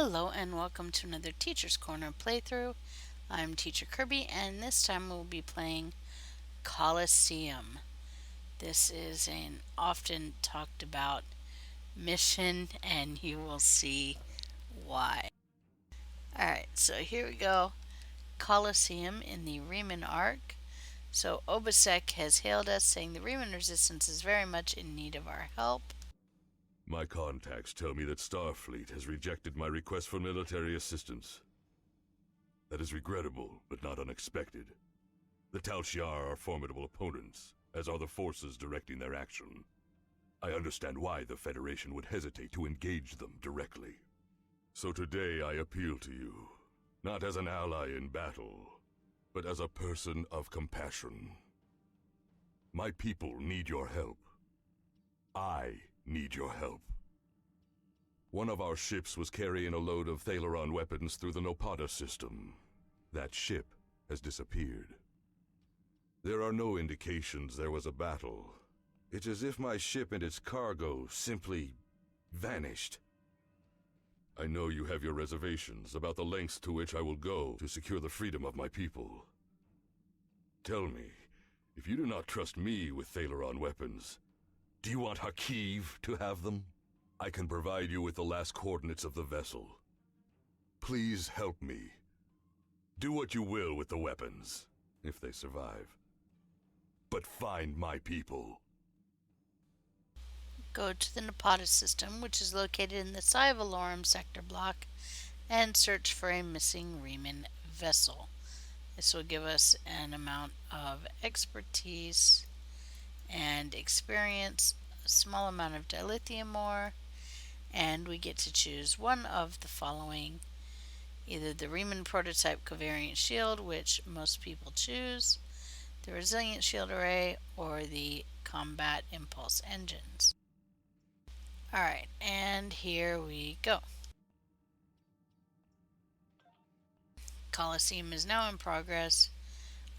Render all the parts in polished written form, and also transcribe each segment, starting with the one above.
Hello and welcome to another Teacher's Corner playthrough. I'm Teacher Kirby and this time we'll be playing Coliseum. This is an often talked about mission and you will see why. Alright, so here we go. Coliseum in the Riemann Arc. So Obasek has hailed us saying the Riemann resistance is very much in need of our help. My contacts tell me that Starfleet has rejected my request for military assistance. That is regrettable, but not unexpected. The Tal Shiar are formidable opponents, as are the forces directing their action. I understand why the Federation would hesitate to engage them directly. So today I appeal to you, not as an ally in battle, but as a person of compassion. My people need your help. I need your help. One of our ships was carrying a load of Thalaron weapons through the Nopada system. That ship has disappeared. There are no indications there was a battle. It's as if my ship and its cargo simply vanished. I know you have your reservations about the lengths to which I will go to secure the freedom of my people. Tell me, if you do not trust me with Thalaron weapons, do you want Hakiv to have them? I can provide you with the last coordinates of the vessel. Please help me. Do what you will with the weapons, if they survive. But find my people. Go to the Napata system, which is located in the Cyvalorum sector block, and search for a missing Riemann vessel. This will give us an amount of expertise and experience, a small amount of dilithium ore, and we get to choose one of the following: either the Riemann prototype covariant shield, which most people choose, the resilient shield array, or the combat impulse engines. Alright, and here we go. Coliseum is now in progress.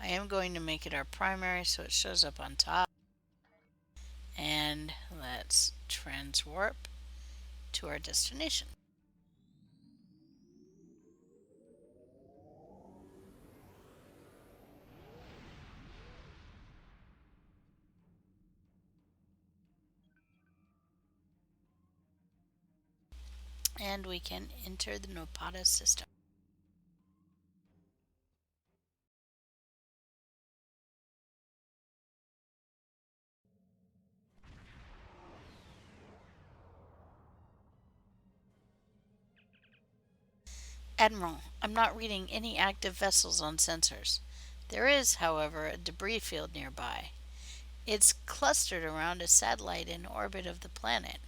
I am going to make it our primary so it shows up on top. And let's transwarp to our destination. And we can enter the Nopada system. Admiral, I'm not reading any active vessels on sensors. There is, however, a debris field nearby. It's clustered around a satellite in orbit of the planet,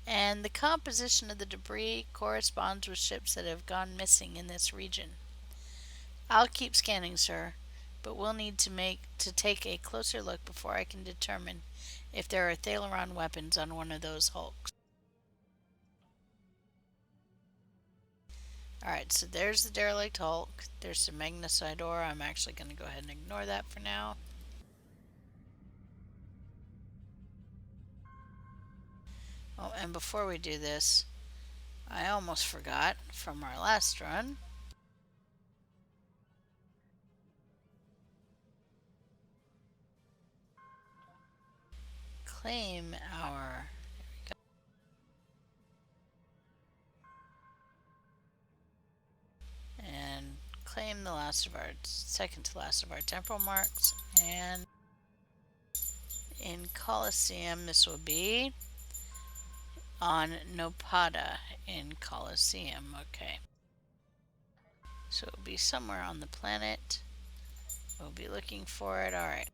and the composition of the debris corresponds with ships that have gone missing in this region. I'll keep scanning, sir, but we'll need to take a closer look before I can determine if there are Thalaron weapons on one of those hulks. Alright, so there's the derelict hulk. There's some magnesite ore. I'm actually going to go ahead and ignore that for now. Oh, and before we do this, I almost forgot from our last run. Claim our... and claim the last of our, second to last of our temporal marks. And in Coliseum, this will be on Nopada in Coliseum. Okay. So it'll be somewhere on the planet. We'll be looking for it. Alright.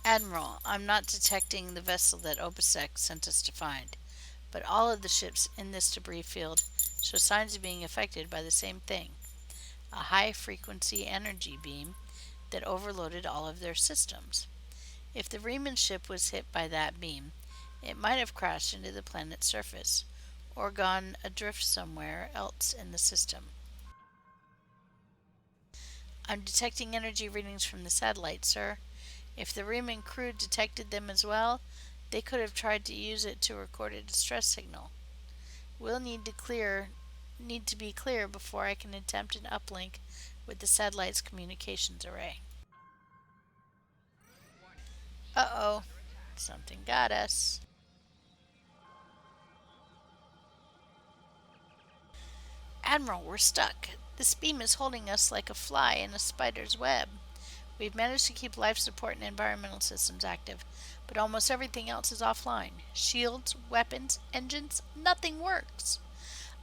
Admiral, I'm not detecting the vessel that Obasek sent us to find, but all of the ships in this debris field show signs of being affected by the same thing, a high-frequency energy beam that overloaded all of their systems. If the Riemann ship was hit by that beam, it might have crashed into the planet's surface, or gone adrift somewhere else in the system. I'm detecting energy readings from the satellite, sir. If the Riemann crew detected them as well, they could have tried to use it to record a distress signal. We'll need to be clear before I can attempt an uplink with the satellite's communications array. Uh-oh, something got us. Admiral, we're stuck. This beam is holding us like a fly in a spider's web. We've managed to keep life support and environmental systems active, but almost everything else is offline. Shields, weapons, engines, nothing works.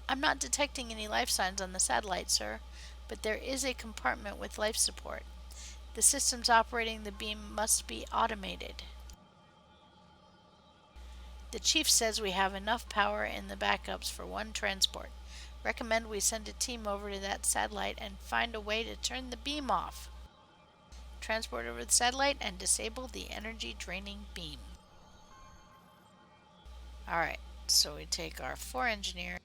I'm not detecting any life signs on the satellite, sir, but there is a compartment with life support. The systems operating the beam must be automated. The chief says we have enough power in the backups for one transport. Recommend we send a team over to that satellite and find a way to turn the beam off. Transport over the satellite and disable the energy draining beam. Alright, so we take our 4 engineers.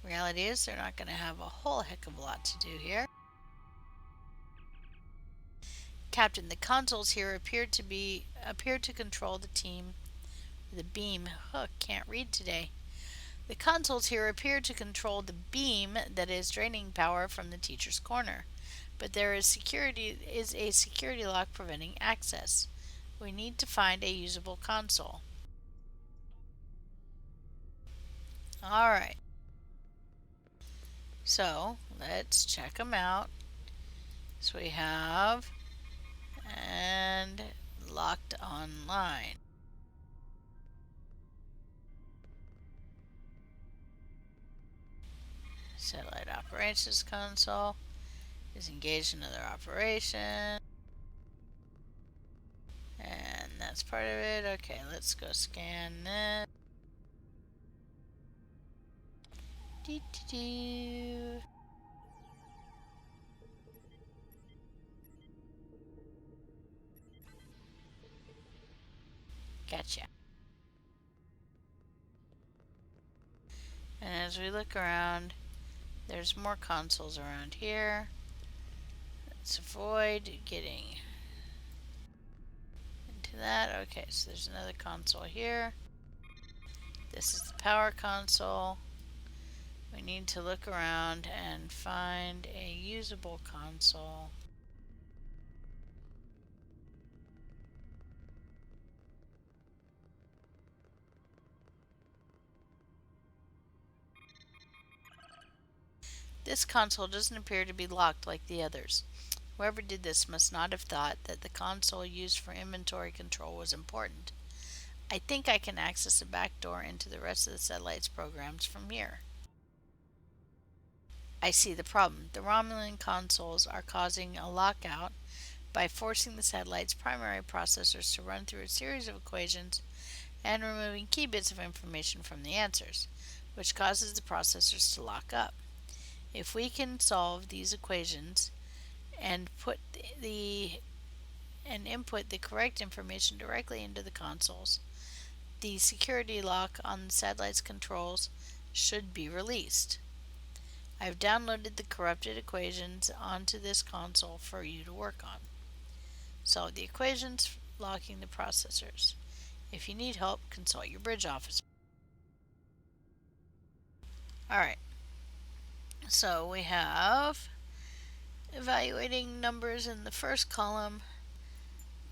Reality is they're not going to have a whole heck of a lot to do here. Captain, the consoles here appear to control the beam. Can't read today. The consoles here appear to control the beam that is draining power from the teacher's corner, but there is a security lock preventing access. We need to find a usable console. Alright, so let's check them out. So we have and locked online. Satellite operations console is engaged in another operation. And that's part of it. Okay, let's go scan this. Doo-doo-doo. Gotcha. And as we look around, there's more consoles around here. Let's avoid getting into that. Okay, so there's another console here. This is the power console. We need to look around and find a usable console. This console doesn't appear to be locked like the others. Whoever did this must not have thought that the console used for inventory control was important. I think I can access a back door into the rest of the satellite's programs from here. I see the problem. The Romulan consoles are causing a lockout by forcing the satellite's primary processors to run through a series of equations and removing key bits of information from the answers, which causes the processors to lock up. If we can solve these equations and input the correct information directly into the consoles, the security lock on the satellite's controls should be released. I've downloaded the corrupted equations onto this console for you to work on. Solve the equations, locking the processors. If you need help, consult your bridge officer. Alright, so we have evaluating numbers in the first column,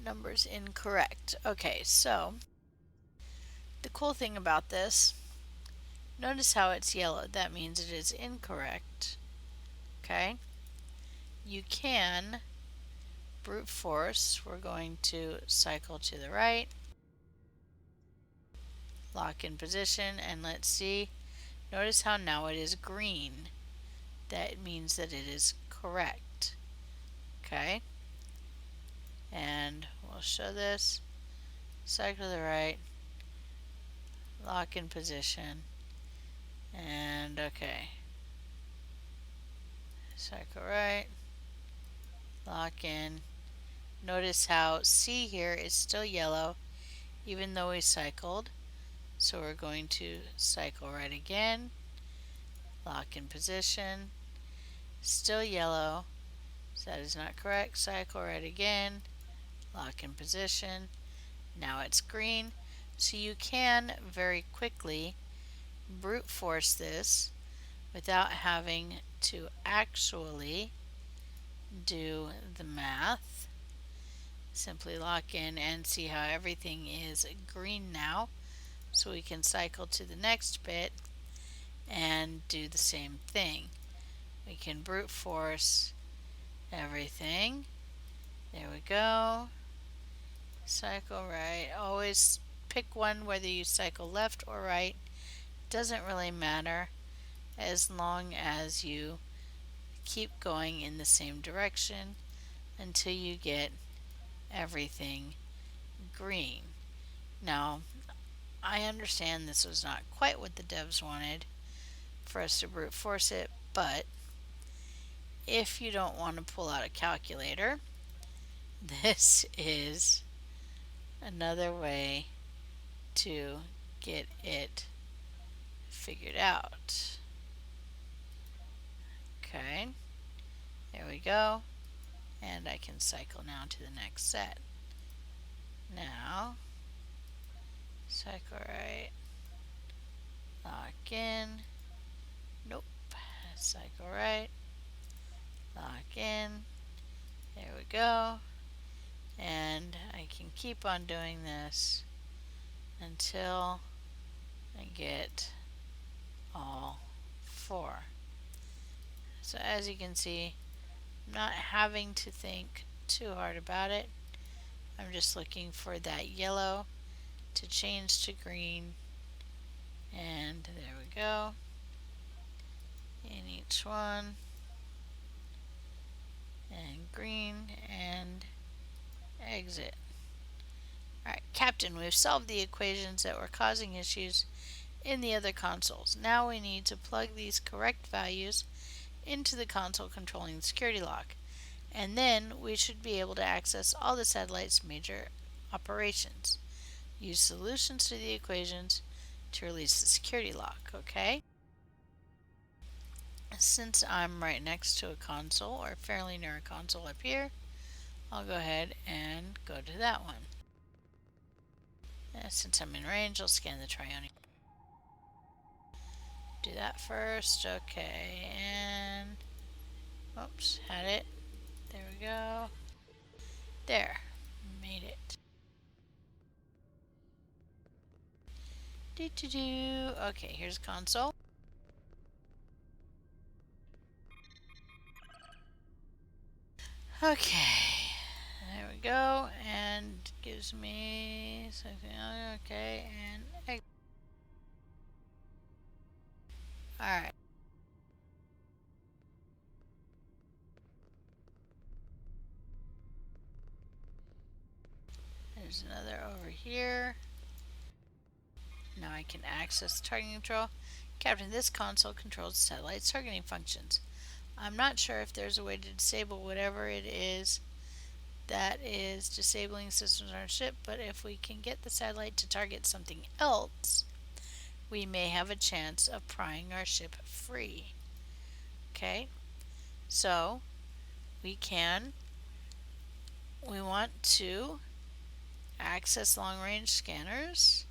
numbers incorrect. Okay, so the cool thing about this, notice how it's yellow. That means it is incorrect. Okay, you can brute force. We're going to cycle to the right, lock in position, and let's see. Notice how now it is green. That means that it is correct. Okay, and we'll show this. Cycle to the right, lock in position, and okay. Cycle right, lock in. Notice how C here is still yellow even though we cycled. So we're going to cycle right again, lock in position, still yellow, So that is not correct. Cycle right again. Lock in position. Now it's green. So you can very quickly brute force this without having to actually do the math. Simply lock in and see how everything is green now. So we can cycle to the next bit and do the same thing. We can brute force everything. There we go. Cycle right. Always pick one whether you cycle left or right. Doesn't really matter as long as you keep going in the same direction until you get everything green. Now, I understand this was not quite what the devs wanted for us to brute force it, but if you don't want to pull out a calculator, this is another way to get it figured out. Okay, there we go. And I can cycle now to the next set. Now, cycle right, lock in, nope, cycle right, lock in, there we go. And I can keep on doing this until I get all four. So as you can see, I'm not having to think too hard about it. I'm just looking for that yellow to change to green, and there we go. In each one, and green, and exit. Alright, Captain, we've solved the equations that were causing issues in the other consoles. Now we need to plug these correct values into the console controlling the security lock, and then we should be able to access all the satellite's major operations. Use solutions to the equations to release the security lock, okay? Since I'm right next to a console, or fairly near a console up here, I'll go ahead and go to that one. And since I'm in range, I'll scan the trionic. Do that first, okay, and oops, had it. There we go. There, made it. Okay, here's console. Okay, there we go, and gives me something. Okay, and all right. There's another over here. Now I can access targeting control. Captain, this console controls satellite targeting functions. I'm not sure if there's a way to disable whatever it is that is disabling systems on our ship, but if we can get the satellite to target something else, we may have a chance of prying our ship free. Okay, so we want to access long-range scanners.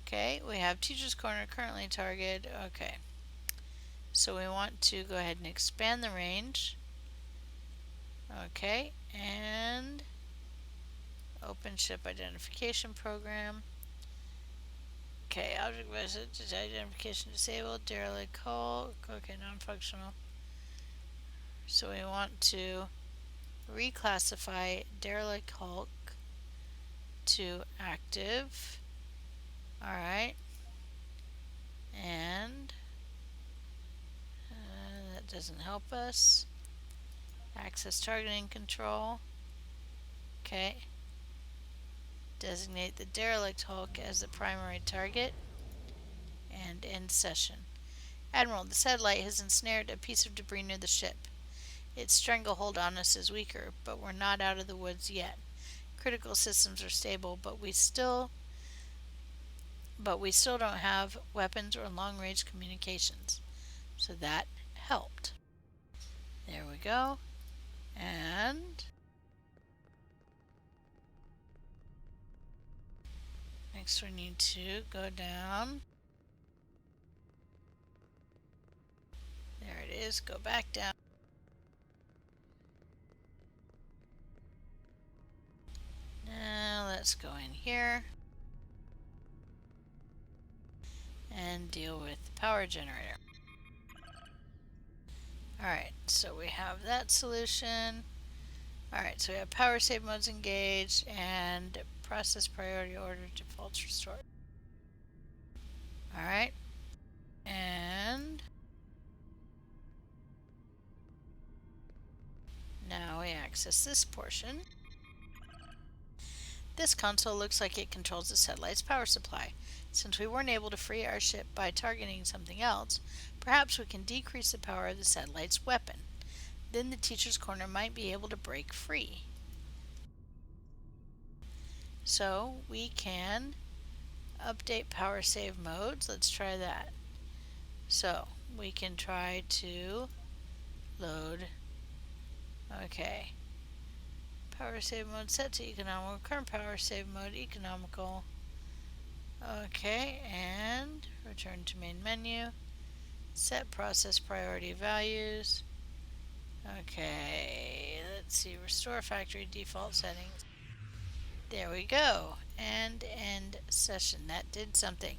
Okay, we have Teacher's Corner currently targeted. Okay, so we want to go ahead and expand the range. Okay, and open ship identification program. Okay, object message identification disabled, derelict hull. Okay, non-functional. So we want to reclassify derelict hulk to active. Alright, and that doesn't help us. Access targeting control. Okay. Designate the derelict hulk as the primary target. And end session. Admiral, the satellite has ensnared a piece of debris near the ship. Its stranglehold on us is weaker, but we're not out of the woods yet. Critical systems are stable, but we still don't have weapons or long-range communications. So that helped. There we go. And next we need to go down. There it is. Go back down. Now let's go in here and deal with the power generator. Alright, so we have that solution. Alright, so we have power save modes engaged and process priority order defaults restored. Alright, and now we access this portion. This console looks like it controls the satellite's power supply. Since we weren't able to free our ship by targeting something else, perhaps we can decrease the power of the satellite's weapon. Then the teacher's corner might be able to break free. So we can update power save modes. Let's try that. So we can try to load. Okay. Power save mode set to economical. Current power save mode economical. Okay, and return to main menu. Set process priority values. Okay, let's see. Restore factory default settings. There we go. And end session. That did something.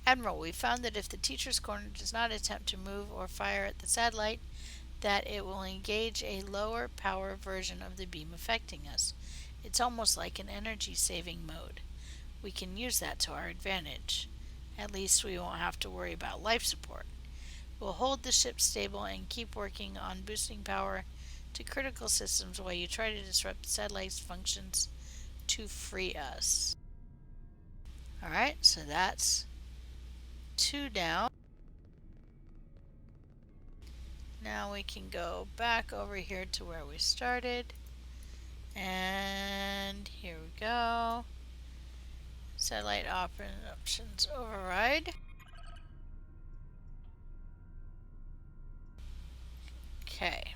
Admiral, we found that if the teacher's corner does not attempt to move or fire at the satellite, that it will engage a lower power version of the beam affecting us. It's almost like an energy saving mode. We can use that to our advantage. At least we won't have to worry about life support. We'll hold the ship stable and keep working on boosting power to critical systems while you try to disrupt the satellite's functions to free us. Alright, so that's 2 down. Now we can go back over here to where we started. And here we go. Satellite options override. Okay.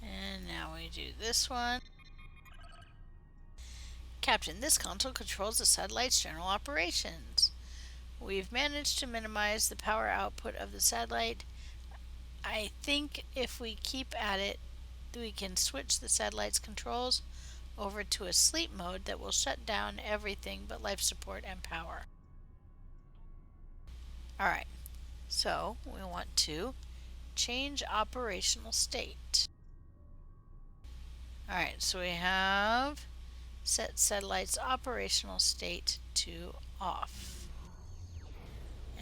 And now we do this one. Captain, this console controls the satellite's general operations. We've managed to minimize the power output of the satellite. I think if we keep at it, we can switch the satellite's controls over to a sleep mode that will shut down everything but life support and power. Alright, so we want to change operational state. Alright, so we have set satellite's operational state to off.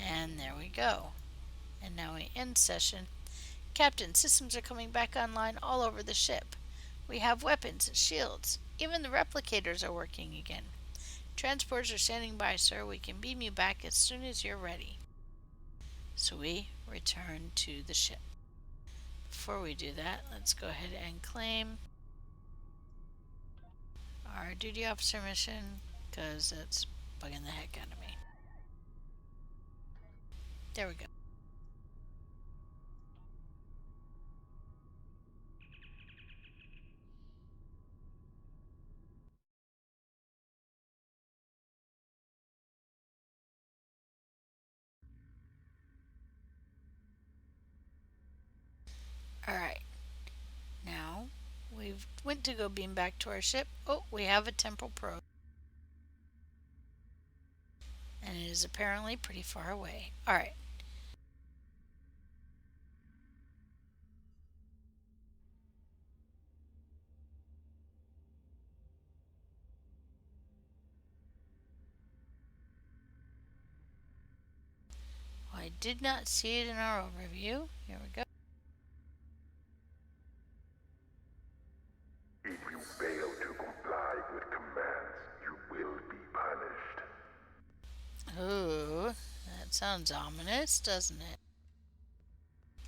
And there we go. And now we end session. Captain, systems are coming back online all over the ship. We have weapons and shields. Even the replicators are working again. Transporters are standing by, sir. We can beam you back as soon as you're ready. So we return to the ship. Before we do that, let's go ahead and claim our duty officer mission, because that's bugging the heck out of me. There we go. Alright. Now, we've went to go beam back to our ship. Oh, we have a temporal probe. And it is apparently pretty far away. Alright. Well, I did not see it in our overview. Here we go. If you fail to comply with commands, you will be punished. Ooh, that sounds ominous, doesn't it?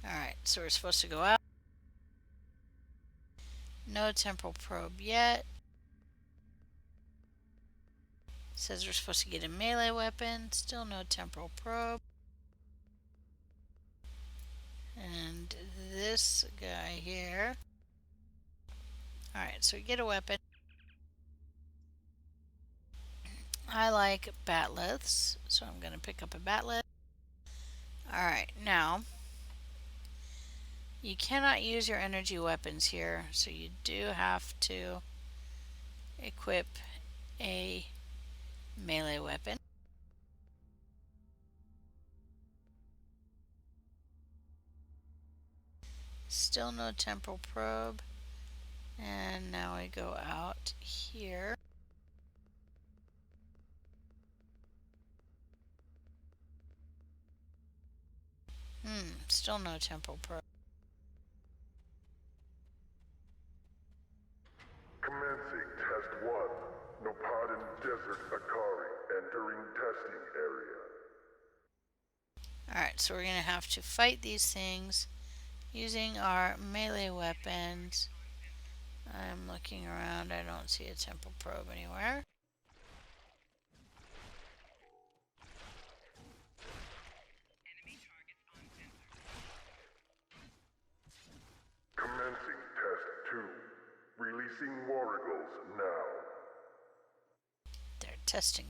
Alright, so we're supposed to go out. No temporal probe yet. Says we're supposed to get a melee weapon. Still no temporal probe. find this guy here. Alright, so we get a weapon. I like batleths, so I'm going to pick up a batleth. Alright, now you cannot use your energy weapons here, so you do have to equip a melee weapon. Still no temporal probe. And now we go out here. Still no temporal probe. Commencing Test 1. Nopadan Desert Akari entering testing area. Alright, so we're going to have to fight these things using our melee weapons. I'm looking around. I don't see a temporal probe anywhere. Commencing Test 2. Releasing Warrigals now. They're testing.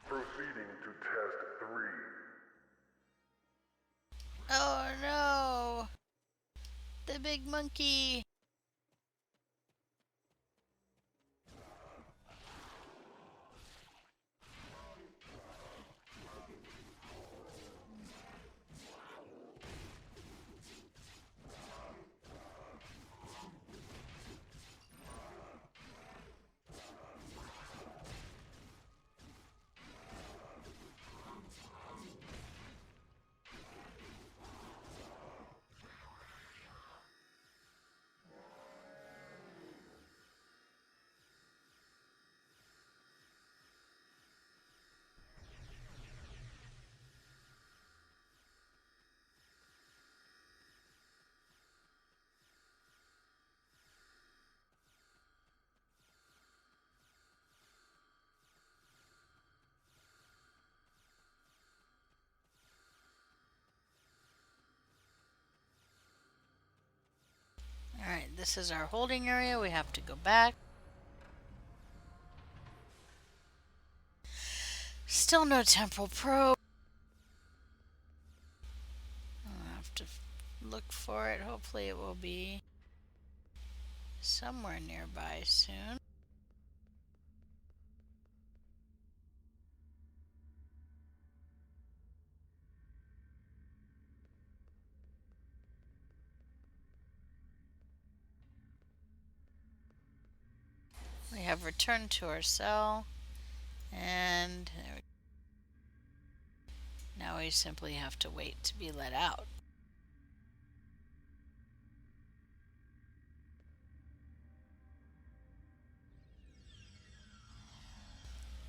Proceeding to Test 3. Oh no! The big monkey! Alright, this is our holding area. We have to go back. Still no temporal probe. I'll have to look for it. Hopefully it will be somewhere nearby soon. We have returned to our cell, and now we simply have to wait to be let out.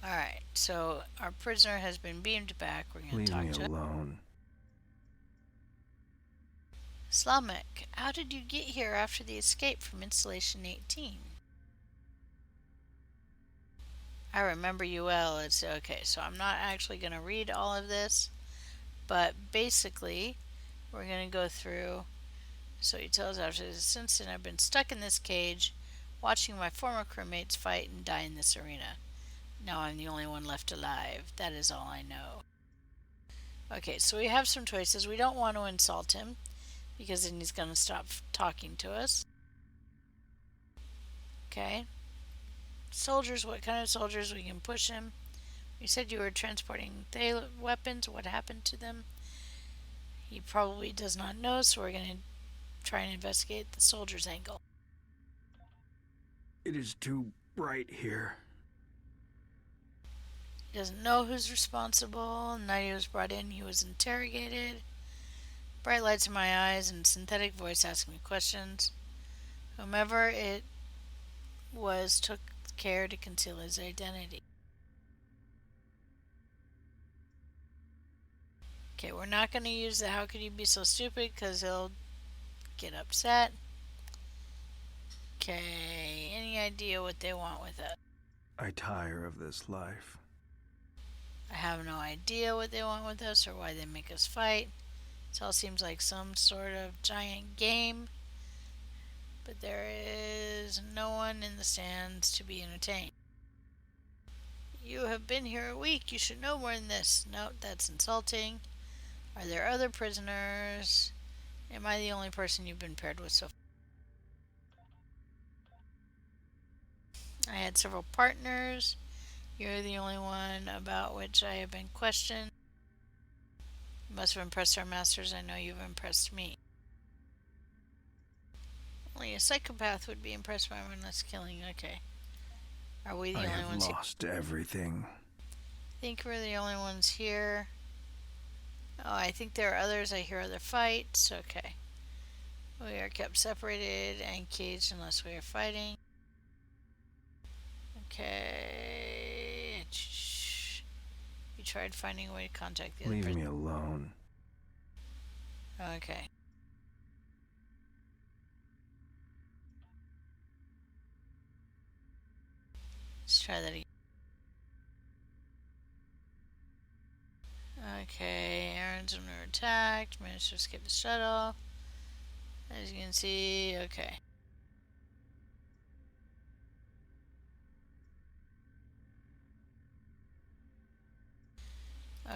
Alright, so our prisoner has been beamed back. We're going to talk to him. Alone. Slamek, how did you get here after the escape from Installation 18? I remember you well. It's okay, so I'm not actually going to read all of this, but basically, we're going to go through. So he tells after this incident, I've been stuck in this cage, watching my former crewmates fight and die in this arena. Now I'm the only one left alive. That is all I know. Okay, so we have some choices. We don't want to insult him, because then he's going to stop talking to us. Okay. Soldiers, what kind of soldiers? We can push him. You said you were transporting weapons. What happened to them? He probably does not know, so we're going to try and investigate the soldier's angle. It is too bright here. He doesn't know who's responsible. The night he was brought in, he was interrogated. Bright lights in my eyes and synthetic voice asking me questions. Whomever it was took care to conceal his identity. Okay, we're not going to use the how could you be so stupid because he'll get upset. Okay, any idea what they want with it? I tire of this life. I have no idea what they want with us or why they make us fight. It all seems like some sort of giant game, but there is no one in the stands to be entertained. You have been here a week. You should know more than this. No, that's insulting. Are there other prisoners? Am I the only person you've been paired with so far? I had several partners. You're the only one about which I have been questioned. You must have impressed our masters. I know you've impressed me. Only a psychopath would be impressed by mindless killing. Okay. Are we the I only have ones here? lost everything. I think we're the only ones here. Oh, I think there are others. I hear other fights. Okay. We are kept separated and caged unless we are fighting. Okay. You tried finding a way to contact the other Leave person. me alone. Okay. Let's try that again. Okay, Aaron's under attack. Managed to escape the shuttle. As you can see, okay.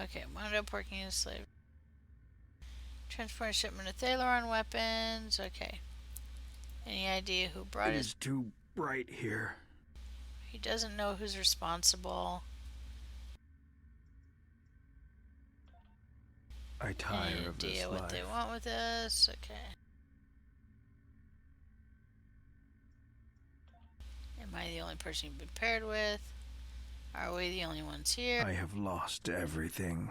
Okay, wound up working as a slave. Transport a shipment of Thalaron weapons. Okay. Any idea who brought It his... is too bright here. He doesn't know who's responsible. I tire Any of this idea what life. they want with us? Okay. Am I the only person you've been paired with? Are we the only ones here? I have lost everything.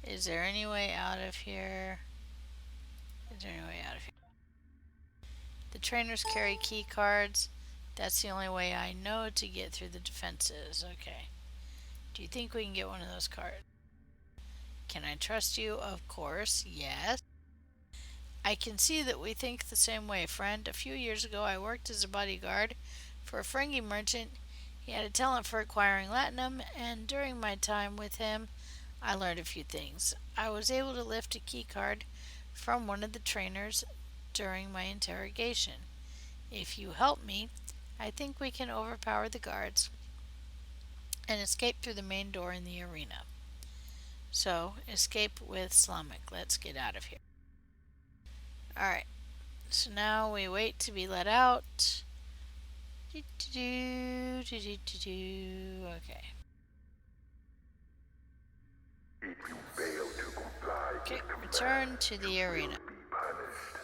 Is there any way out of here? Is there any way out of here? The trainers carry key cards. That's the only way I know to get through the defenses. Okay. Do you think we can get one of those cards? Can I trust you? Of course, yes. I can see that we think the same way, friend. A few years ago, I worked as a bodyguard for a Ferengi merchant. He had a talent for acquiring latinum, and during my time with him, I learned a few things. I was able to lift a key card from one of the trainers during my interrogation. If you help me, I think we can overpower the guards and escape through the main door in the arena. So, escape with Slamek. Let's get out of here. Alright, so now we wait to be let out. Okay. If you fail to comply Okay, with commands, return to the you arena. will be punished.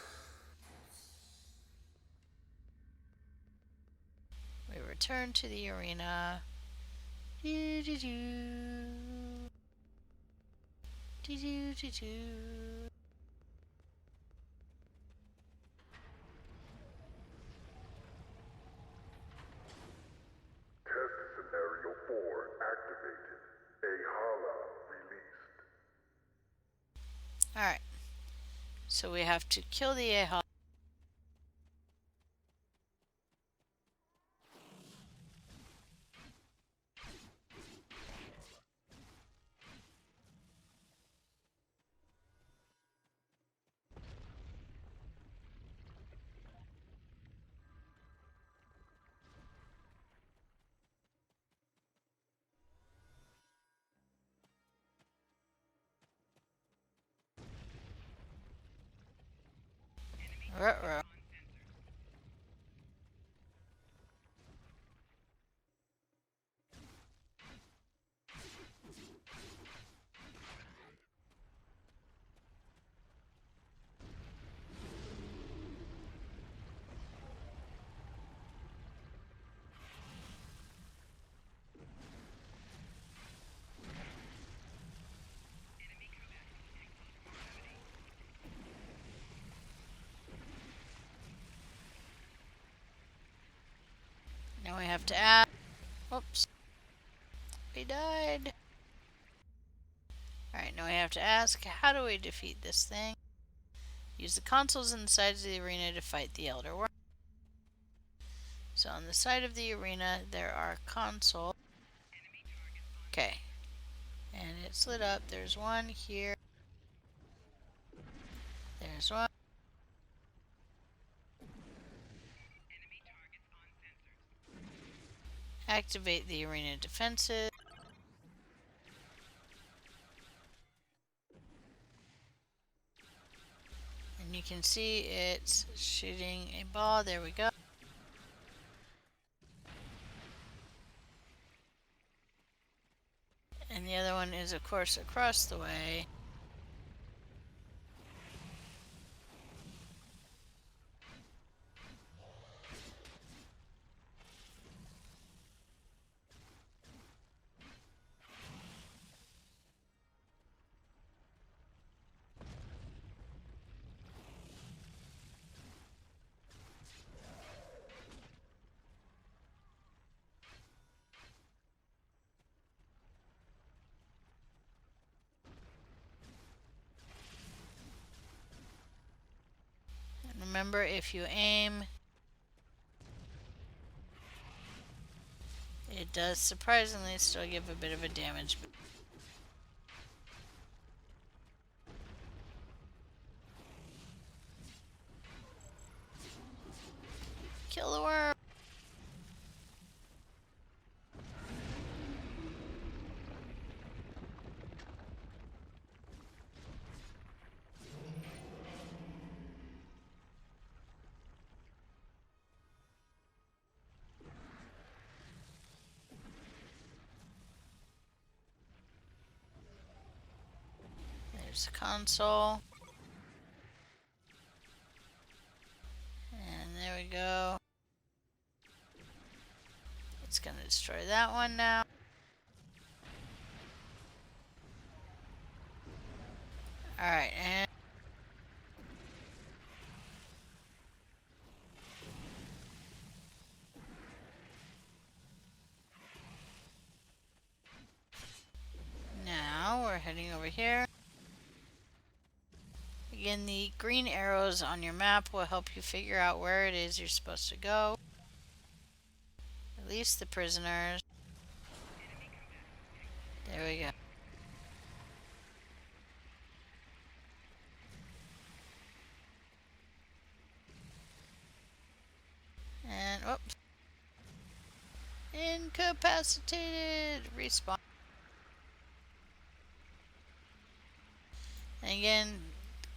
We return to the arena. Test scenario 4 activated. Ahala released. Alright, so we have to kill the Aha. Ruh-roh. Now we have to add. Oops. We died. Alright, now we have to ask, how do we defeat this thing? Use the consoles and the sides of the arena to fight the Elder Worm. So on the side of the arena, there are consoles. Okay. And it's lit up. There's one here. There's one. Activate the arena defenses. And you can see it's shooting a ball. There we go. And the other one is, of course, across the way. And remember, if you aim, it does surprisingly still give a bit of a damage. Kill the worm! There's the console. And there we go. It's going to destroy that one now. Alright, and now we're heading over here. Again, the green arrows on your map will help you figure out where it is you're supposed to go. Release the prisoners. There we go. And, oops. Incapacitated! Respawn. And again,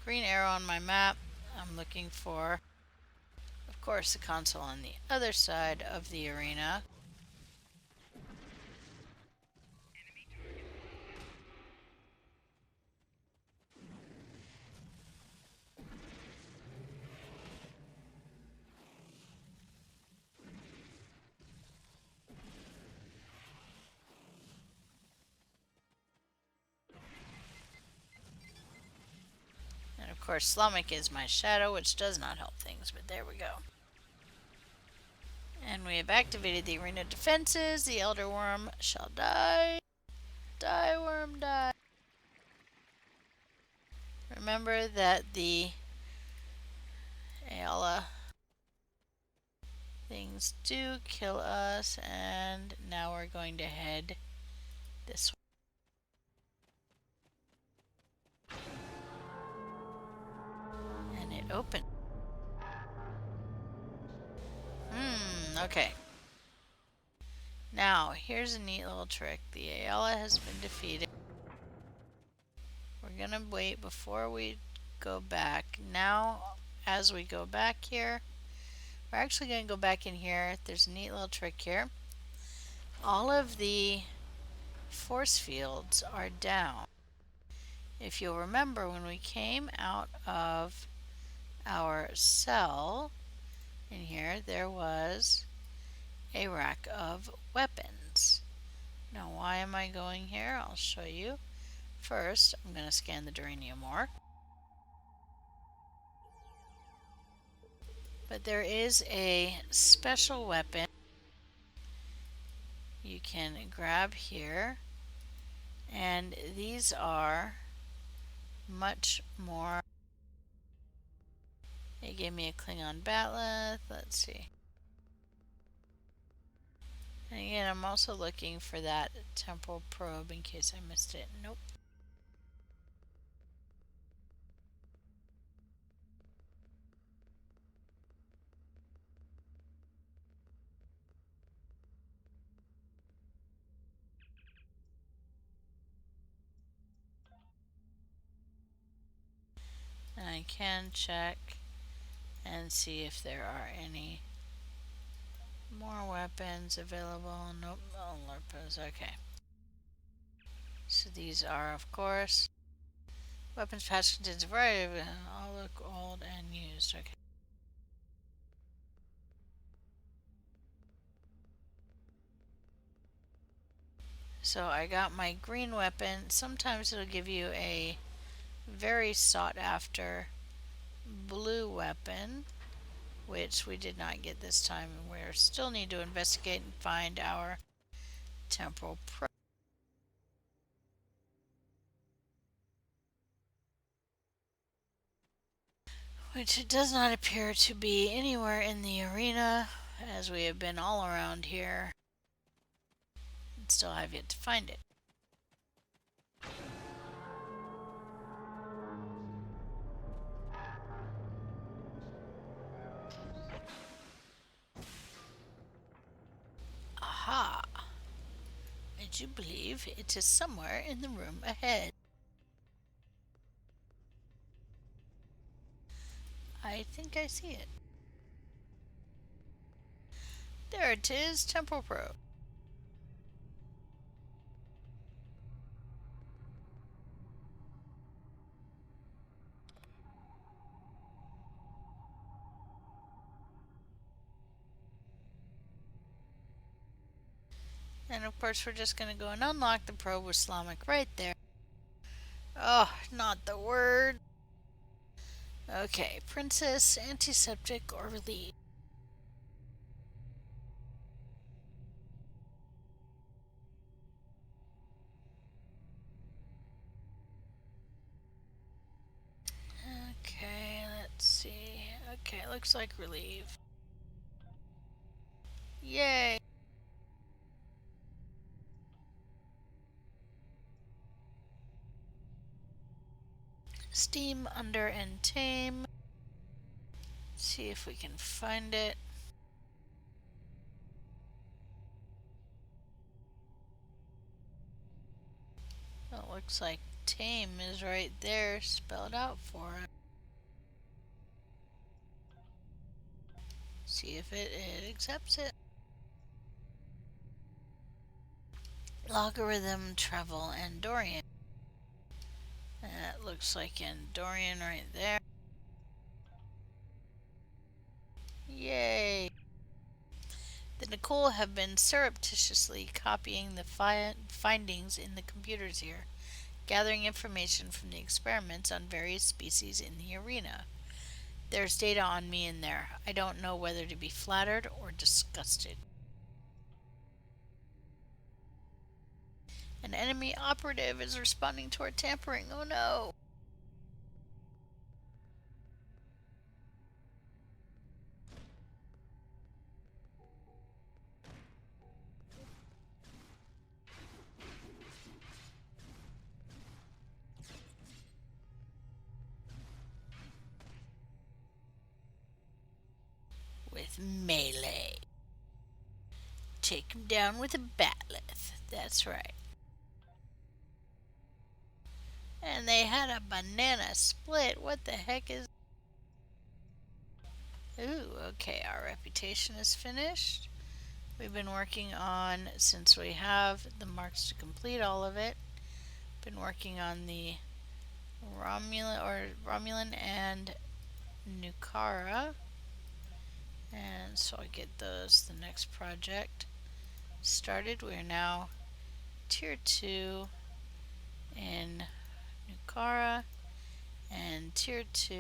green arrow on my map. I'm looking for, of course, the console on the other side of the arena. And of course, Slamek is my shadow, which does not help things, but there we go. And we have activated the arena defenses. The Elder Worm shall die. Die, worm, die. Remember that the Ayala things do kill us, and now we're going to head this way. And it opened. Okay. Now, here's a neat little trick. The Ayala has been defeated. We're gonna wait before we go back. Now, as we go back here, we're actually gonna go back in here. There's a neat little trick here. All of the force fields are down. If you'll remember, when we came out of our cell in here, there was a rack of weapons. Now, why am I going here? I'll show you. First, I'm going to scan the duranium ore. But there is a special weapon you can grab here And these are much more. It gave me a Klingon Batleth. Let's see. And again, I'm also looking for that temporal probe in case I missed it. Nope. And I can check and see if there are any more weapons available. Nope, all Lurpos. Okay. So these are, of course, weapons patch contains a variety of all look old and used. Okay. So I got my green weapon. Sometimes it'll give you a very sought after blue weapon, which we did not get this time, and we still need to investigate and find our temporal probe, which it does not appear to be anywhere in the arena, as we have been all around here and still have yet to find it. Aha! I do believe it is somewhere in the room ahead. I think I see it. There it is, temporal probe. And of course, we're just going to go and unlock the probe with Slavic right there. Oh, not the word. Okay, princess, antiseptic, or relief. Okay, let's see. Okay, looks like relief. Yay! Steam, under, and tame. See if we can find it. Oh, it looks like tame is right there, spelled out for us. See if it accepts it. Logarithm, travel, and Dorian. And that looks like Andorian right there. Yay! The Nicole have been surreptitiously copying the findings in the computers here, gathering information from the experiments on various species in the arena. There's data on me in there. I don't know whether to be flattered or disgusted. An enemy operative is responding to our tampering. Oh no! With melee. Take him down with a batleth. That's right. And they had a banana split. What the heck is... Ooh, okay, our reputation is finished. We've been working on, since we have the marks to complete all of it, been working on the Romulan and Nukara. And so I get those, the next project started. We are now tier 2 in Nukara and tier 2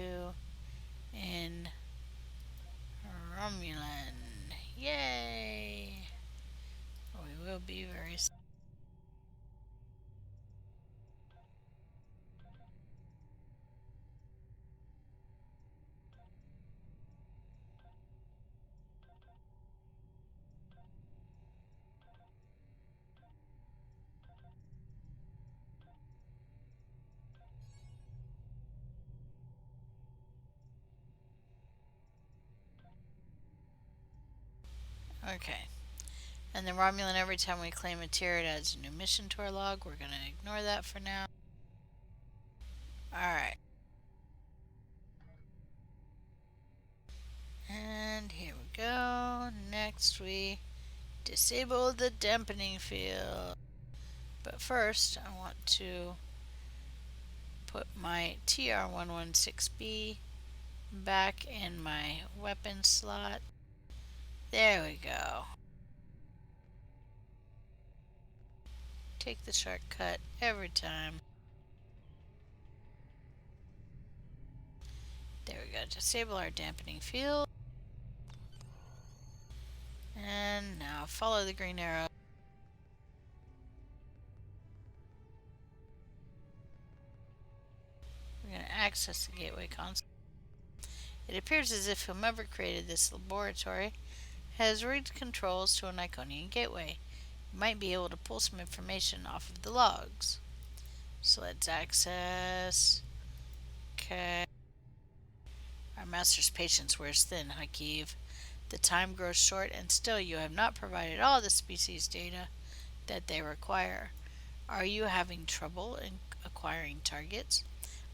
in Romulan. Yay! We will be very Okay. And then Romulan, every time we claim a tier, it adds a new mission to our log. We're going to ignore that for now. Alright. And here we go. Next, we disable the dampening field. But first, I want to put my TR116B back in my weapon slot. There we go. Take the shortcut every time. There we go. Disable our dampening field. And now follow the green arrow. We're going to access the gateway console. It appears as if whomever created this laboratory has rigged controls to an Iconian gateway. You might be able to pull some information off of the logs. So let's access. Okay. Our master's patience wears thin, Hakiv. The time grows short, and still you have not provided all the species data that they require. Are you having trouble in acquiring targets?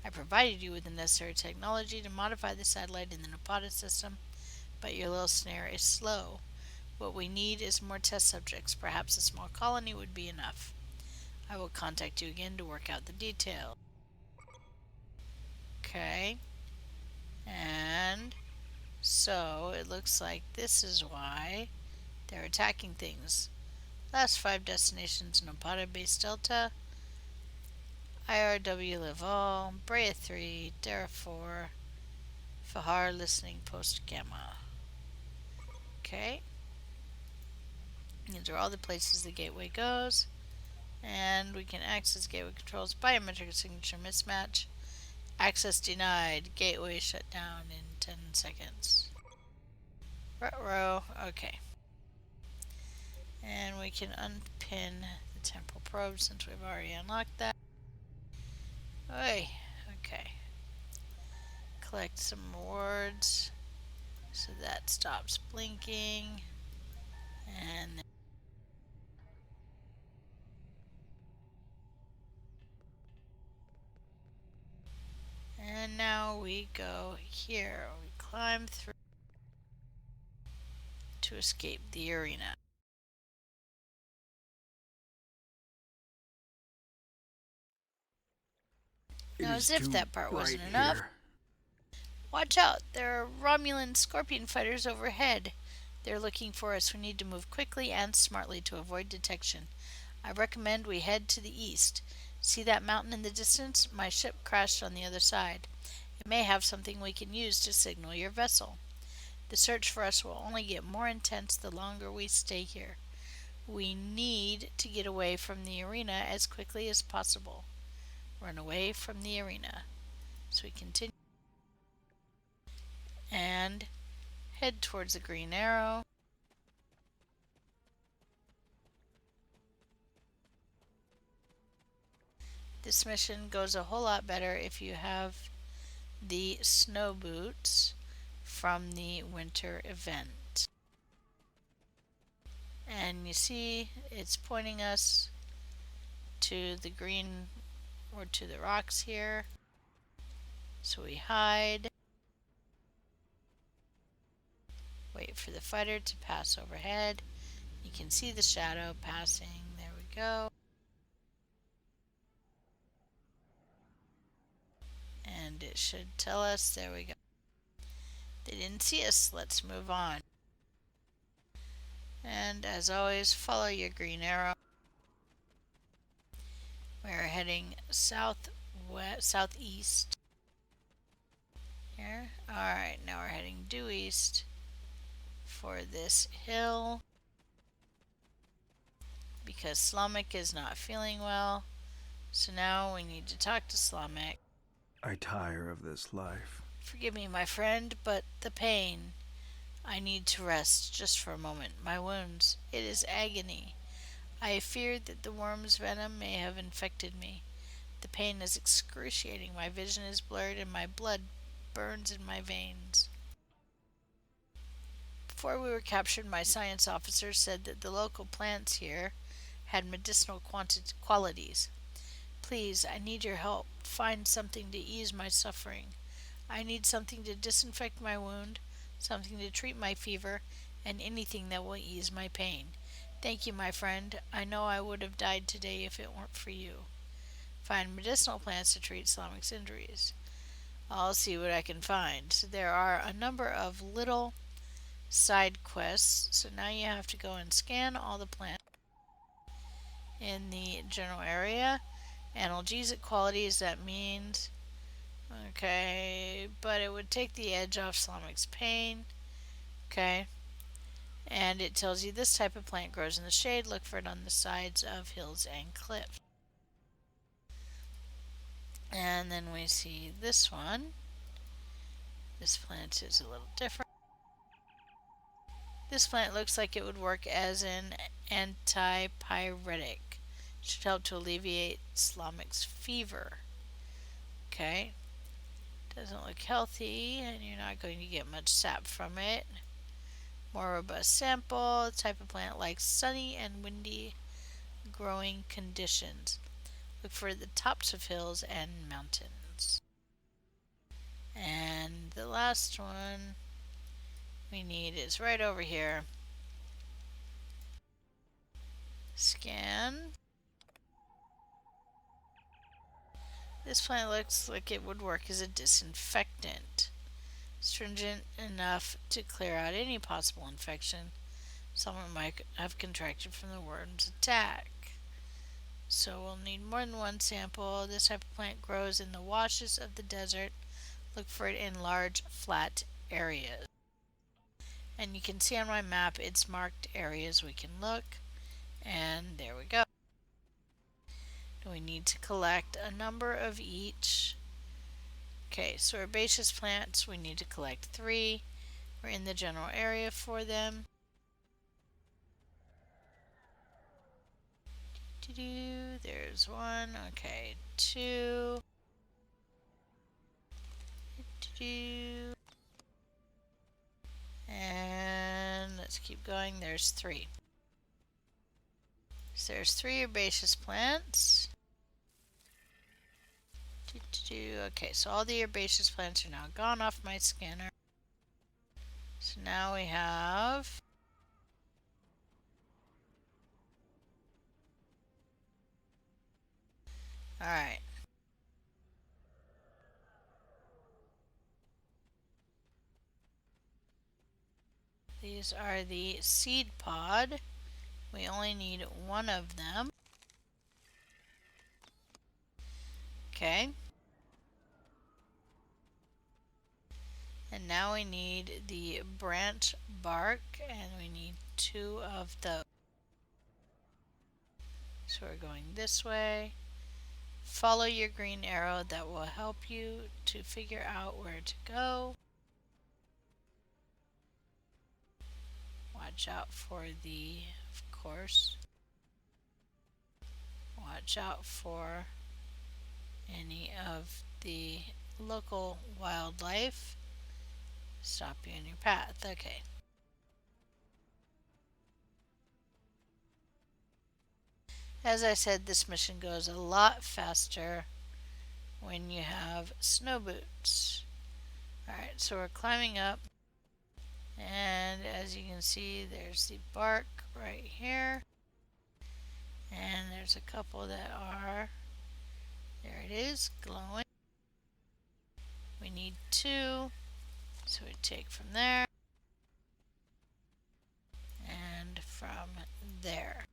I provided you with the necessary technology to modify the satellite in the Napata system, but your little snare is slow. What we need is more test subjects. Perhaps a small colony would be enough. I will contact you again to work out the details. Okay. And so it looks like this is why they're attacking things. Last 5 destinations: Napata Base Delta, IRW Laval, Brea 3, Dara 4, Fahar Listening Post Gamma. Okay. These are all the places the gateway goes. And we can access gateway controls. Biometric signature mismatch. Access denied. Gateway shut down in 10 seconds. Ruh-roh. Okay. And we can unpin the temporal probe since we've already unlocked that. Oy. Okay. Collect some rewards so that stops blinking. And now we go here. We climb through to escape the arena. It Now, is as if too that part bright wasn't enough, here. watch out! There are Romulan Scorpion fighters overhead. They're looking for us. We need to move quickly and smartly to avoid detection. I recommend we head to the east. See that mountain in the distance? My ship crashed on the other side. It may have something we can use to signal your vessel. The search for us will only get more intense the longer we stay here. We need to get away from the arena as quickly as possible. Run away from the arena. So we continue and head towards the green arrow. This mission goes a whole lot better if you have the snow boots from the winter event. And you see it's pointing us to the green or to the rocks here. So we hide. Wait for the fighter to pass overhead. You can see the shadow passing. There we go. And it should tell us, there we go. They didn't see us. Let's move on. And as always, follow your green arrow. We're heading southeast. Here. Alright, now we're heading due east for this hill. Because Slamek is not feeling well. So now we need to talk to Slamek. I tire of this life. Forgive me, my friend, but the pain. I need to rest just for a moment. My wounds. It is agony. I fear that the worm's venom may have infected me. The pain is excruciating. My vision is blurred and my blood burns in my veins. Before we were captured, my science officer said that the local plants here had medicinal qualities. Please, I need your help. Find something to ease my suffering. I need something to disinfect my wound, something to treat my fever, and anything that will ease my pain. Thank you, my friend. I know I would have died today if it weren't for you. Find medicinal plants to treat Slamic's injuries. I'll see what I can find. So there are a number of little side quests. So now you have to go and scan all the plants in the general area. Analgesic qualities, that means okay, but it would take the edge off Slamic's pain. Okay. And it tells you this type of plant grows in the shade. Look for it on the sides of hills and cliffs. And then we see this one. This plant is a little different. This plant looks like it would work as an antipyretic. Should help to alleviate Slamic's fever. Okay. Doesn't look healthy, and you're not going to get much sap from it. More robust sample. The type of plant likes sunny and windy growing conditions. Look for the tops of hills and mountains. And the last one we need is right over here. Scan. This plant looks like it would work as a disinfectant. Stringent enough to clear out any possible infection someone might have contracted from the worm's attack. So we'll need more than one sample. This type of plant grows in the washes of the desert. Look for it in large, flat areas. And you can see on my map it's marked areas we can look. And there we go. We need to collect a number of each. Okay, so herbaceous plants, we need to collect 3. We're in the general area for them. There's 1. Okay, 2. And let's keep going. There's 3. So there's 3 herbaceous plants. Okay, so all the herbaceous plants are now gone off my scanner. So now we have alright. These are the seed pod. We only need 1 of them. Okay. And now we need the branch bark, and we need 2 of those. So we're going this way. Follow your green arrow, that will help you to figure out where to go. Watch out for of course, watch out for any of the local wildlife. Stop you in your path. Okay. As I said, this mission goes a lot faster when you have snow boots. Alright, so we're climbing up. And as you can see, there's the bark right here. And there's a couple that are, there it is, glowing. We need 2. So we take from there and from there.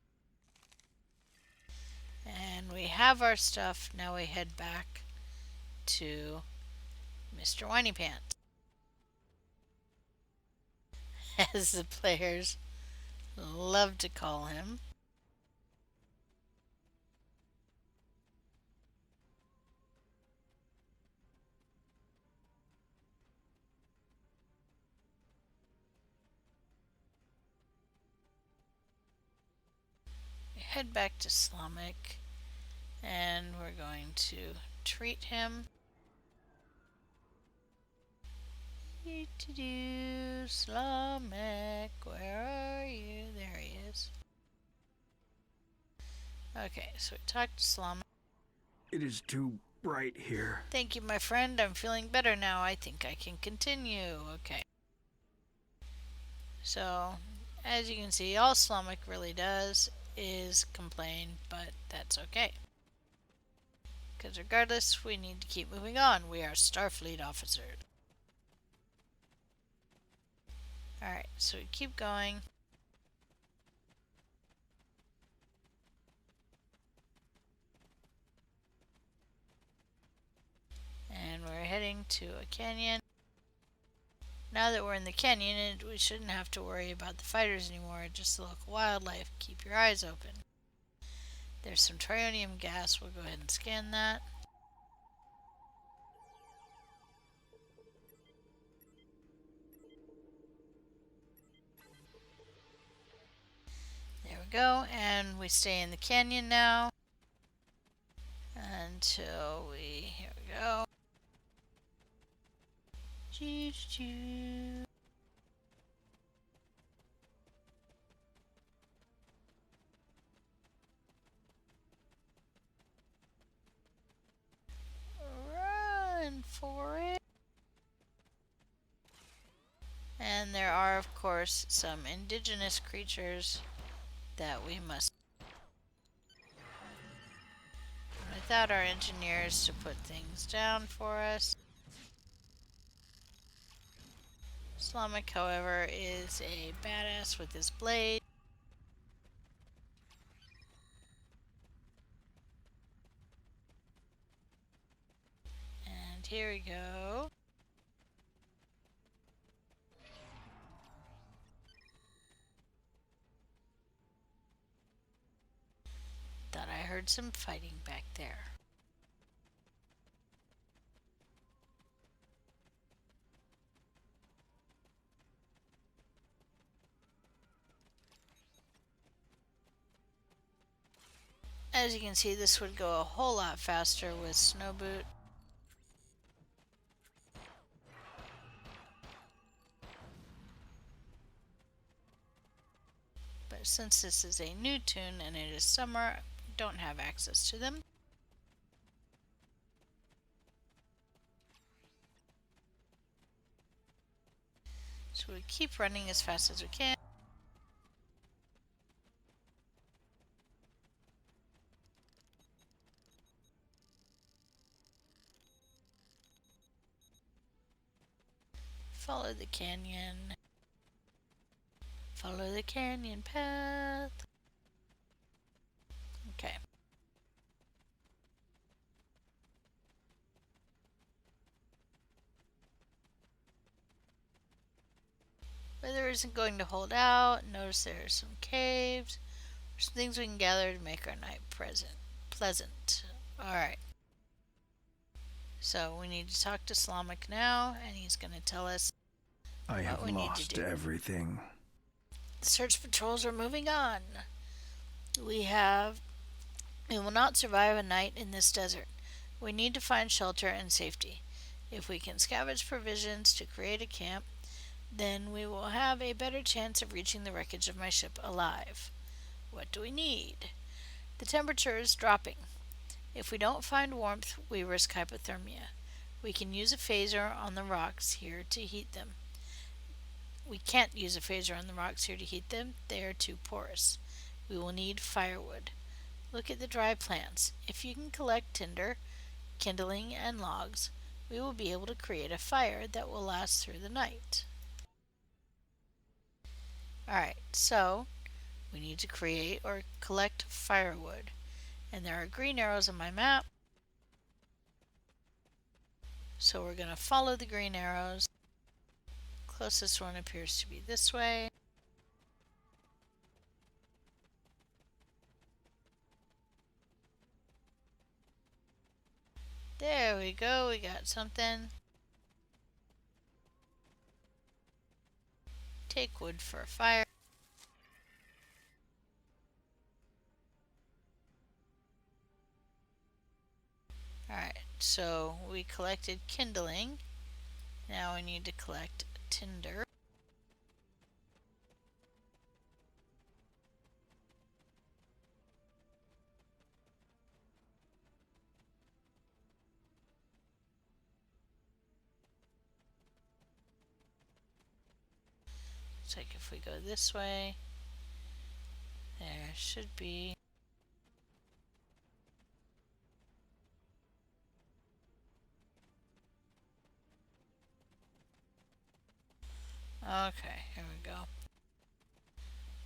And we have our stuff. Now we head back to Mr. Whiny Pants, as the players love to call him. We head back to Slamic, and we're going to treat him. Slamek, where are you? There he is. Okay, so we talked to Slamek. It is too bright here. Thank you, my friend. I'm feeling better now. I think I can continue. Okay. So, as you can see, all Slamek really does is complain, but that's okay. Because regardless, we need to keep moving on. We are Starfleet officers. Alright, so we keep going. And we're heading to a canyon. Now that we're in the canyon, we shouldn't have to worry about the fighters anymore, just the local wildlife. Keep your eyes open. There's some trionium gas. We'll go ahead and scan that. There we go, and we stay in the canyon now until here we go. Choo-choo. Run for it. And there are, of course, some indigenous creatures that we must, without our engineers to put things down for us. Slamek, however, is a badass with his blade. And here we go. Thought I heard some fighting back there. As you can see, this would go a whole lot faster with Snowboot. But since this is a new tune and it is summer, I don't have access to them. So we keep running as fast as we can. Follow the canyon. Follow the canyon path. Okay. Weather isn't going to hold out. Notice there are some caves. There's some things we can gather to make our night pleasant. Alright. So we need to talk to Slamek now, and he's going to tell us I have what we need to lost do. everything. The search patrols are moving on. We will not survive a night in this desert. We need to find shelter and safety. If we can scavenge provisions to create a camp, then we will have a better chance of reaching the wreckage of my ship alive. What do we need? The temperature is dropping. If we don't find warmth, we risk hypothermia. We can use a phaser on the rocks here to heat them. We can't use a phaser on the rocks here to heat them. They are too porous. We will need firewood. Look at the dry plants. If you can collect tinder, kindling, and logs, we will be able to create a fire that will last through the night. Alright, so we need to create or collect firewood. And there are green arrows on my map. So we're going to follow the green arrows. Closest one appears to be this way. There we go, we got something. Take wood for a fire. Alright, so we collected kindling, Now we need to collect tinder. Looks like if we go this way, there should be. Okay, here we go.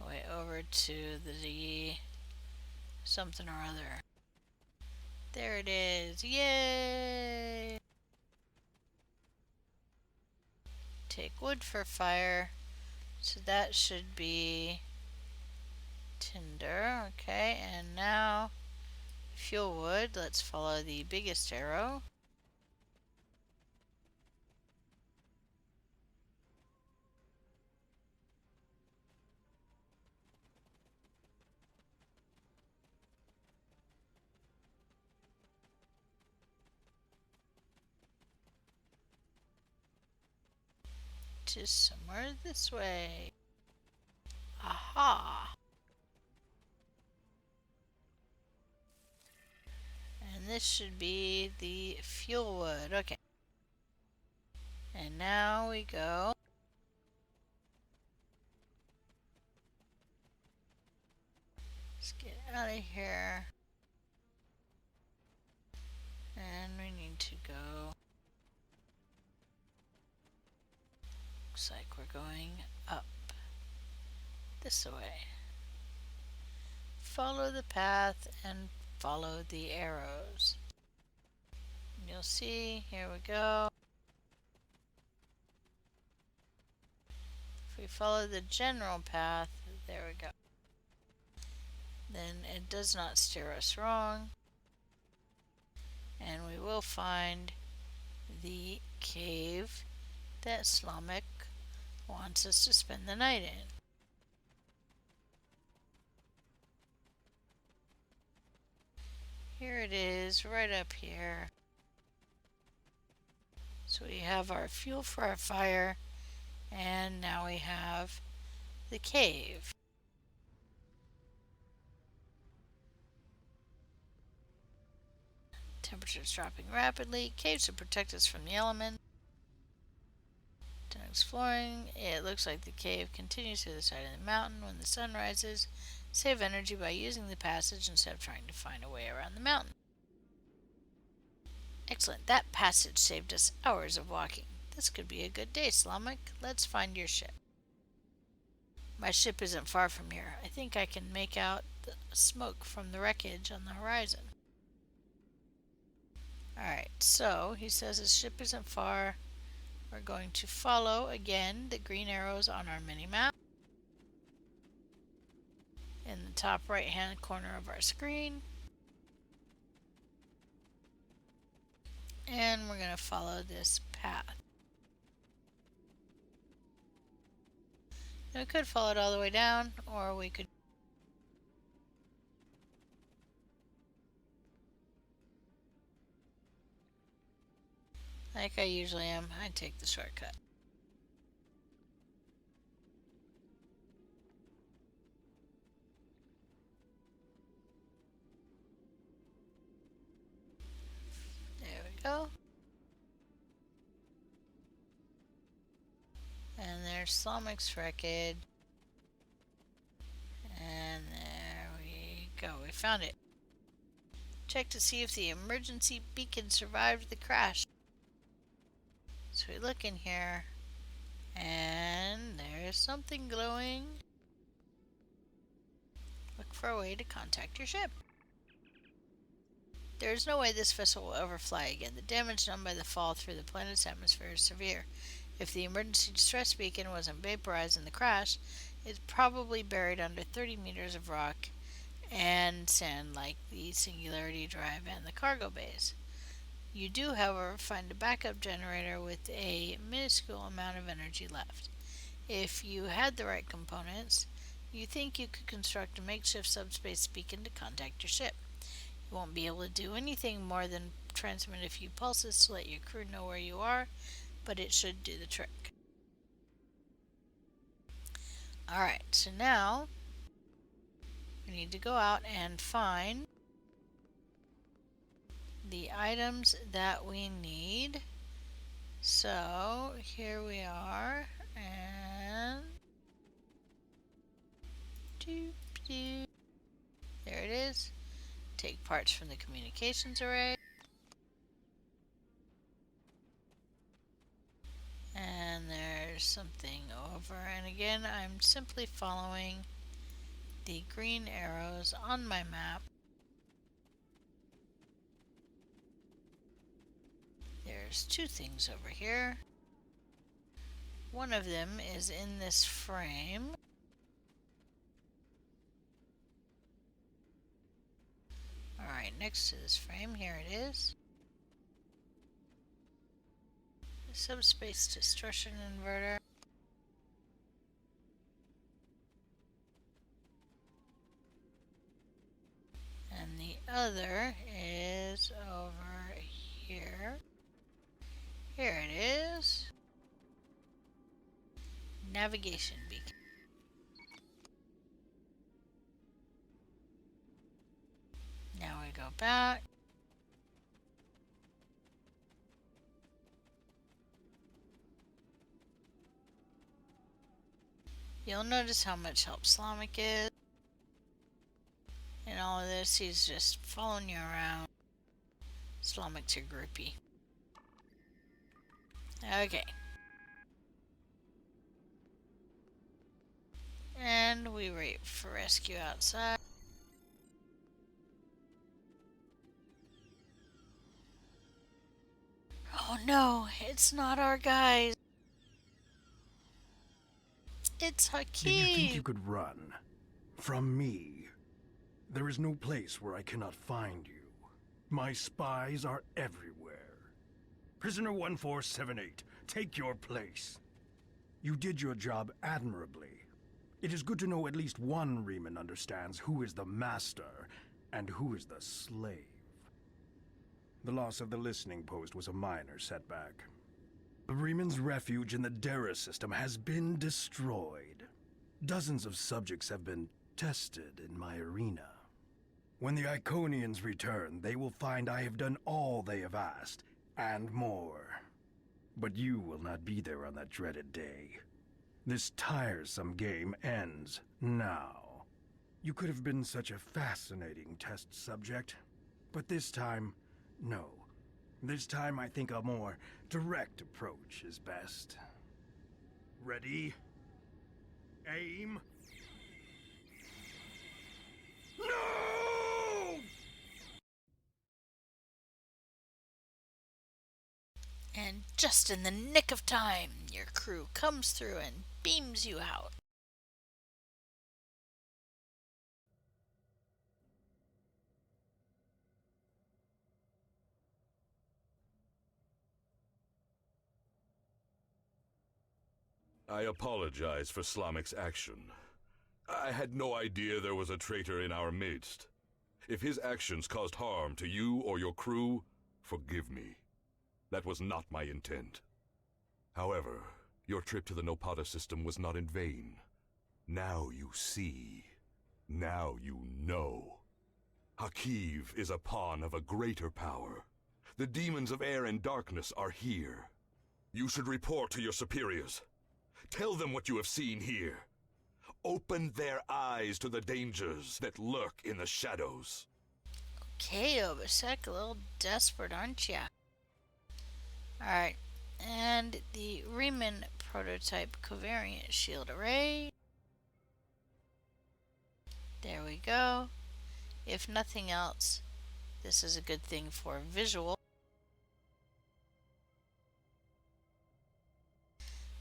Way over to the something or other. There it is. Yay! Take wood for fire. So that should be tinder. Okay, and now fuel wood. Let's follow the biggest arrow. Just somewhere this way. Aha! And this should be the fuel wood. Okay. And now we go. Let's get out of here. And we need to go. Looks like we're going up this way. Follow the path and follow the arrows. And you'll see, here we go. If we follow the general path, there we go. Then it does not steer us wrong. And we will find the cave that Slamek wants us to spend the night in. Here it is, right up here. So we have our fuel for our fire, and now we have the cave. Temperature's dropping rapidly. Caves will protect us from the elements. Exploring, it looks like the cave continues to the side of the mountain. When the sun rises, save energy by using the passage instead of trying to find a way around the mountain. Excellent, that passage saved us hours of walking. This could be a good day, Slamek. Let's find your ship. My ship isn't far from here. I think I can make out the smoke from the wreckage on the horizon. Alright, so he says his ship isn't far. We're going to follow, again, the green arrows on our mini-map. In the top right-hand corner of our screen. And we're going to follow this path. We could follow it all the way down, or we could like I usually am, I take the shortcut. There we go. And there's Slamek's wreckage. And there we go. We found it. Check to see if the emergency beacon survived the crash. So we look in here, and there's something glowing. Look for a way to contact your ship. There is no way this vessel will ever fly again. The damage done by the fall through the planet's atmosphere is severe. If the emergency distress beacon wasn't vaporized in the crash, it's probably buried under 30 meters of rock and sand like the Singularity Drive and the cargo bays. You do, however, find a backup generator with a minuscule amount of energy left. If you had the right components, you think you could construct a makeshift subspace beacon to contact your ship. You won't be able to do anything more than transmit a few pulses to let your crew know where you are, but it should do the trick. Alright, so now we need to go out and find the items that we need. So here we are, and there it is. Take parts from the communications array. And there's something over, and again I'm simply following the green arrows on my map. There's two things over here. One of them is in this frame. Alright, next to this frame, here it is. The subspace distortion inverter. And the other is over here. Here it is. Navigation beacon. Now we go back. You'll notice how much help Slomic is. In all of this, he's just following you around. Slomic's your groupie. Okay. And we wait for rescue outside. Oh no, it's not our guys. It's Did you think you Hakeem. could run? From me? There is no place where I cannot find you. My spies are everywhere. Prisoner 1478, take your place. You did your job admirably. It is good to know at least one Riemann understands who is the master and who is the slave. The loss of the listening post was a minor setback. The Riemann's refuge in the Dera system has been destroyed. Dozens of subjects have been tested in my arena. When the Iconians return, they will find I have done all they have asked, and more. But you will not be there on that dreaded day. This tiresome game ends now. You could have been such a fascinating test subject, but this time, no. This time I think a more direct approach is best. Ready? Aim. No! And just in the nick of time, your crew comes through and beams you out. I apologize for Slomic's action. I had no idea there was a traitor in our midst. If his actions caused harm to you or your crew, forgive me. That was not my intent. However, your trip to the Nopata system was not in vain. Now you see. Now you know. Hakiv is a pawn of a greater power. The demons of air and darkness are here. You should report to your superiors. Tell them what you have seen here. Open their eyes to the dangers that lurk in the shadows. Okay, Obasek, a little desperate, aren't ya? Alright, and the Riemann prototype covariant shield array. There we go. If nothing else, this is a good thing for visual.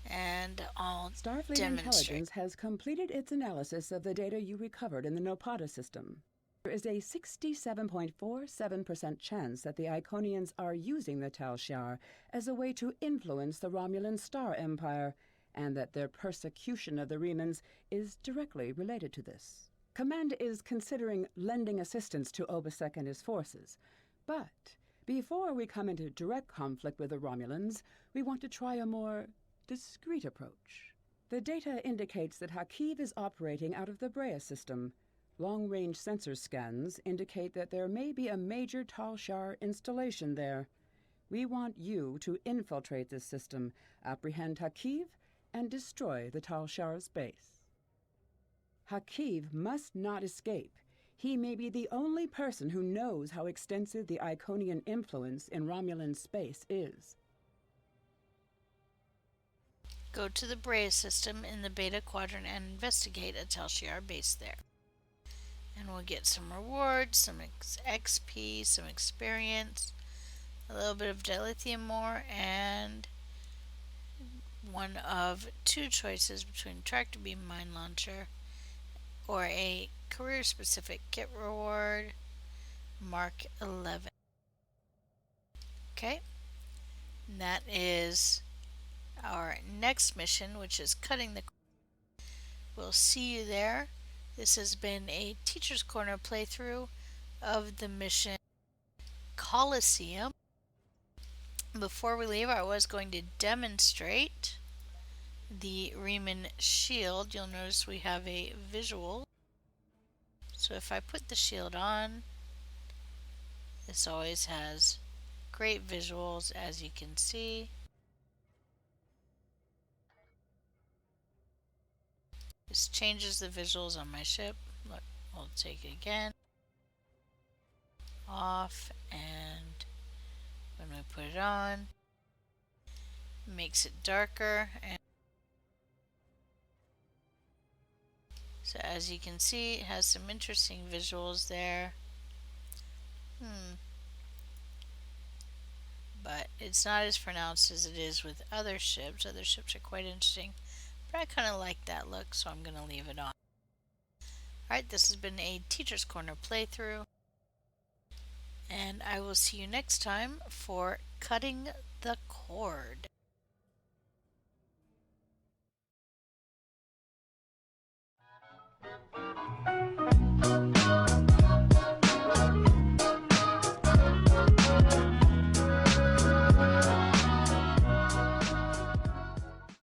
And I'll Starfleet demonstrate. Intelligence has completed its analysis of the data you recovered in the Nopata system. There is a 67.47% chance that the Iconians are using the Tal Shiar as a way to influence the Romulan Star Empire, and that their persecution of the Riemans is directly related to this. Command is considering lending assistance to Obasek and his forces, but Before we come into direct conflict with the Romulans, we want to try a more discreet approach. The data indicates that Hakiv is operating out of the Brea system. Long-range sensor scans indicate that there may be a major Tal Shiar installation there. We want you to infiltrate this system, apprehend Hakiv, and destroy the Tal Shiar's base. Hakiv must not escape. He may be the only person who knows how extensive the Iconian influence in Romulan space is. Go to the Brea system in the Beta Quadrant and investigate a Tal Shiar base there. And we'll get some rewards, some XP, some experience, a little bit of dilithium ore, and one of two choices between tractor beam mine launcher or a career-specific kit reward, Mark 11. Okay, and that is our next mission, which is cutting the. We'll see you there. This has been a Teacher's Corner playthrough of the mission Coliseum. Before we leave, I was going to demonstrate the Riemann shield. You'll notice we have a visual. So if I put the shield on, this always has great visuals, as you can see. This changes the visuals on my ship. Look, we'll take it again. Off, and when we put it on, it makes it darker. And so as you can see, it has some interesting visuals there. But it's not as pronounced as it is with other ships. Other ships are quite interesting. But I kind of like that look, so I'm going to leave it on. Alright, this has been a Teacher's Corner playthrough. And I will see you next time for Cutting the Cord.